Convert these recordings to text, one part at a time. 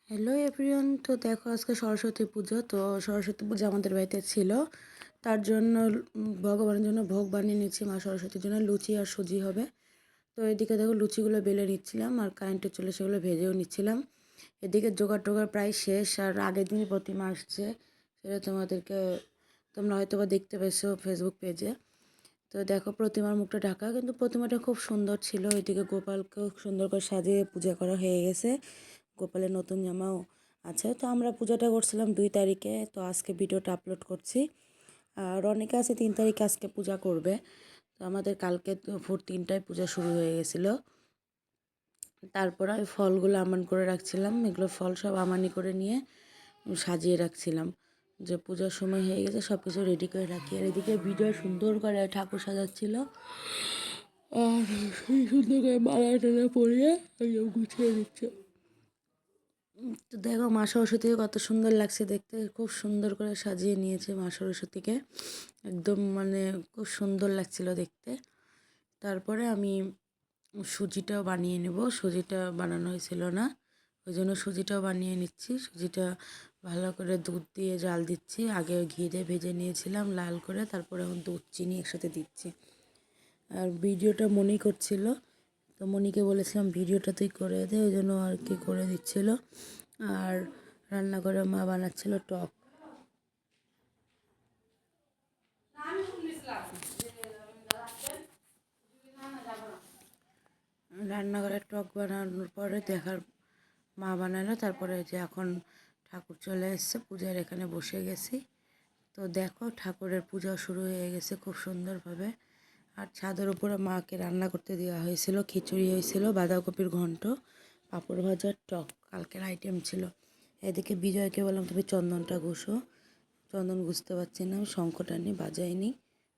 Hello everyone, তো দেখো আজকে সরস্বতী পুজো। তো সরস্বতী পুজো আমাদের বাড়িতে ছিল, তার জন্য ভগবানের জন্য ভোগ বানিয়ে নিচ্ছি। মা সরস্বতীর জন্য লুচি আর সুজি হবে। তো এদিকে দেখো লুচিগুলো বেলে নিচ্ছিলাম আর কারেন্টে চলে সেগুলো ভেজেও নিচ্ছিলাম। এদিকে জোগাড় টোগাড় প্রায় শেষ, আর আগের দিনই প্রতিমা আসছে, সেটা তোমরা হয়তো বা দেখতে পেয়েছো ফেসবুক পেজে। তো দেখো প্রতিমার মুখটা ঢাকা, কিন্তু প্রতিমাটা খুব সুন্দর ছিল। এদিকে গোপালকেও সুন্দর করে সাজিয়ে পূজা করা হয়ে গেছে, গোপালের নতুন জামাও আছে। তো আমরা পূজাটা করছিলাম 2 তারিখে, তো আজকে ভিডিওটা আপলোড করছি। আর অনেকে আছে 3 তারিখে আজকে পূজা করবে। তো আমাদের কালকে ভোর 3টায় পূজা শুরু হয়ে গেছিলো। তারপর আমি ফলগুলো আমান করে রাখছিলাম, এগুলো ফল সব আমানি করে নিয়ে সাজিয়ে রাখছিলাম, যে পূজার সময় হয়ে গেছে সব কিছু রেডি করে রাখি। আর এদিকে বিজয় সুন্দর করে ঠাকুর সাজাচ্ছিল, আর সুন্দর করে মালা টালা পরিয়ে একদম গুছিয়ে দিচ্ছে। তো দেখো মা সরস্বতীকে কত সুন্দর লাগছে দেখতে, খুব সুন্দর করে সাজিয়ে নিয়েছে মা সরস্বতীকে, একদম মানে খুব সুন্দর লাগছিল দেখতে। তারপরে আমি সুজিটাও বানিয়ে নেব, সুজিটা বানানো হয়েছিল না, ওই জন্য সুজিটাও বানিয়ে নিচ্ছি। সুজিটা ভালো করে দুধ দিয়ে জাল দিচ্ছি, আগে ঘি দিয়ে ভেজে নিয়েছিলাম লাল করে, তারপরে এখন দুধ চিনি একসাথে দিচ্ছি। আর ভিডিওটা মনি করছিল, তো মনিকে বলেছিলাম ভিডিওটা তুই করে দে, ওই জন্য আর কি করে দিচ্ছিল। আর রান্নাঘরে মা বানাচ্ছিল টক। রান্নাঘরে টক বানানোর পরে দেখার মা বানালো, তারপরে যে এখন ঠাকুর চলে এসছে, পূজার এখানে বসে গেছি। তো দেখো ঠাকুরের পূজা শুরু হয়ে গেছে খুব সুন্দরভাবে। আর ছাদের উপরে মাকে রান্না করতে দেওয়া হয়েছিল, খিচুড়ি হয়েছিল, বাঁধাকপির ঘন্ট, পাঁপড় ভাজার টক কালকের আইটেম ছিল। এদিকে বিজয়কে বললাম তুমি চন্দনটা ঘষো, চন্দন ঘুষতে পারছি না, আমি শঙ্খটা নিয়ে বাজাইনি,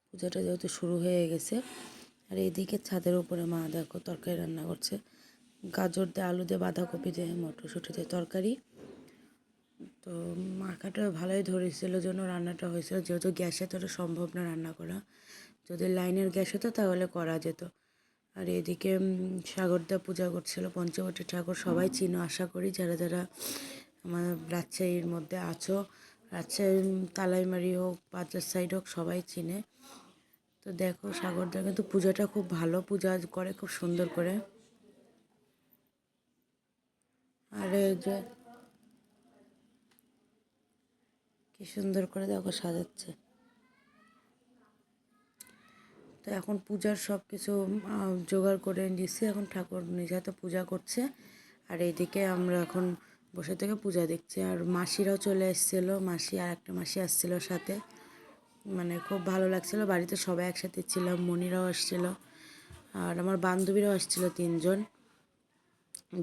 পূজাটা যেহেতু শুরু হয়ে গেছে। আর এইদিকে ছাদের উপরে মা দেখো তরকারি রান্না করছে, গাজর দিয়ে, আলু দিয়ে, বাঁধাকপি দিয়ে, মটরশুঁটি দিয়ে তরকারি। তো মাখাটা ভালোই ধরেছিল জন্য রান্নাটা হয়েছিল, যেহেতু গ্যাসে তো সম্ভব না রান্না করা, যদি লাইনের গ্যাস হতো তাহলে করা যেত। আর এদিকে সাগরদা পূজা করছিল, পঞ্চবটী ঠাকুর সবাই চিনো আশা করি, যারা যারা আমার রাজশাহীর মধ্যে আছো, রাজশাহীর তালাইমারি হোক, বাজার সাইড হোক, সবাই চিনে। তো দেখো সাগরদা কিন্তু পূজাটা খুব ভালো পূজা করে, খুব সুন্দর করে। আর এই যে কি সুন্দর করে দেখো সাজাচ্ছে। তো এখন পূজার সব কিছু জোগাড় করে নিয়েছি, এখন ঠাকুর নিজ হাতে পূজা করছে। আর এইদিকে আমরা এখন বসে থেকে পূজা দেখছি। আর মাসিরাও চলে এসেছিলো, মাসি আর একটা মাসি আসছিলো সাথে, মানে খুব ভালো লাগছিলো, বাড়িতে সবাই একসাথে ছিলাম, মনিরাও আসছিলো, আর আমার বান্ধবীরাও আসছিলো 3জন,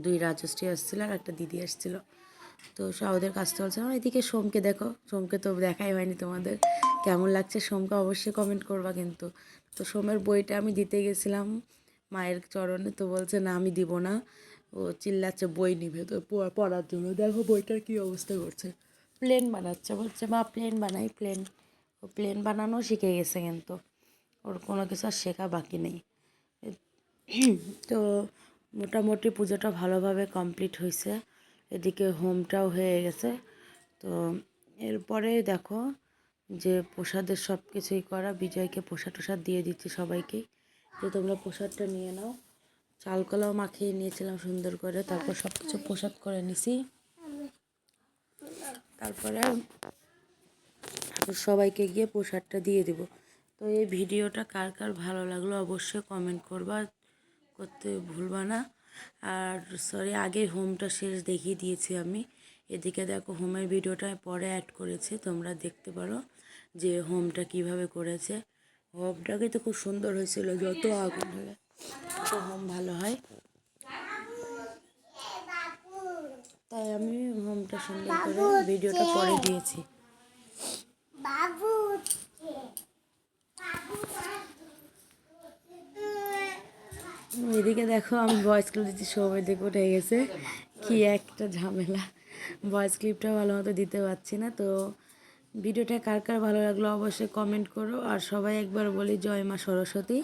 2 রাজশ্রী আসছিলো আর একটা দিদি আসছিলো। তো ওদের কাজটা বলছিলাম। এদিকে সোমকে দেখো, সোমকে তো দেখাই হয়নি তোমাদের, কেমন লাগছে সোমকে অবশ্যই কমেন্ট করবা কিন্তু। তো সোমের বইটা আমি দিতে গেছিলাম মায়ের চরণে, তো বলছে না আমি দিব না, ও চিল্লাচ্ছে বই নিবে তো পড়ার জন্য। দেখো বইটার কী অবস্থা করছে, প্লেন বানাচ্ছে, বলছে মা প্লেন বানাই, প্লেন। ও প্লেন বানানো শিখে গেছে, কিন্তু ওর কোনো কিছু আর শেখা বাকি নেই। তো মোটামুটি পুজোটা ভালোভাবে কমপ্লিট হয়েছে, এদিকে হোমটাও হয়ে গেছে। তো এরপরে দেখো যে প্রসাদের সব কিছুই করা, বিজয়কে প্রসাদ টোসাদ দিয়ে দিচ্ছি সবাইকেই, যে তোমরা প্রসাদটা নিয়ে নাও। চাল কলাও মাখিয়ে নিয়েছিলাম সুন্দর করে, তারপর সব কিছু প্রসাদ করে নিছি। তারপরে সবাইকে গিয়ে প্রসাদটা দিয়ে দেব। তো এই ভিডিওটা কার কার ভালো লাগলো অবশ্যই কমেন্ট করবা, করতে ভুলবা না। আর সরি, আগে হোমটা শেষ দেখিয়ে দিয়েছি আমি। এদিকে দেখো হোমের ভিডিওটা পরে অ্যাড করেছি, তোমরা দেখতে পারো যে হোমটা কিভাবে করেছে। হোমটা কিন্তু খুব সুন্দর হয়েছিল, যত আগুন হলে তত হোম ভালো হয়, তাই আমি হোমটা সুন্দর করে ভিডিওটা পরে দিয়েছি। এদিকে দেখো আমি ভয়েস ক্লিপ দিচ্ছি, সবাই দেখে উঠে গেছে, কি একটা ঝামেলা, ভয়েস ক্লিপটা ভালো মতো দিতে পারছি না। তো ভিডিওটা কার কার ভালো লাগলো অবশ্যই কমেন্ট করো, আর সবাই একবার বলি জয় মা সরস্বতী।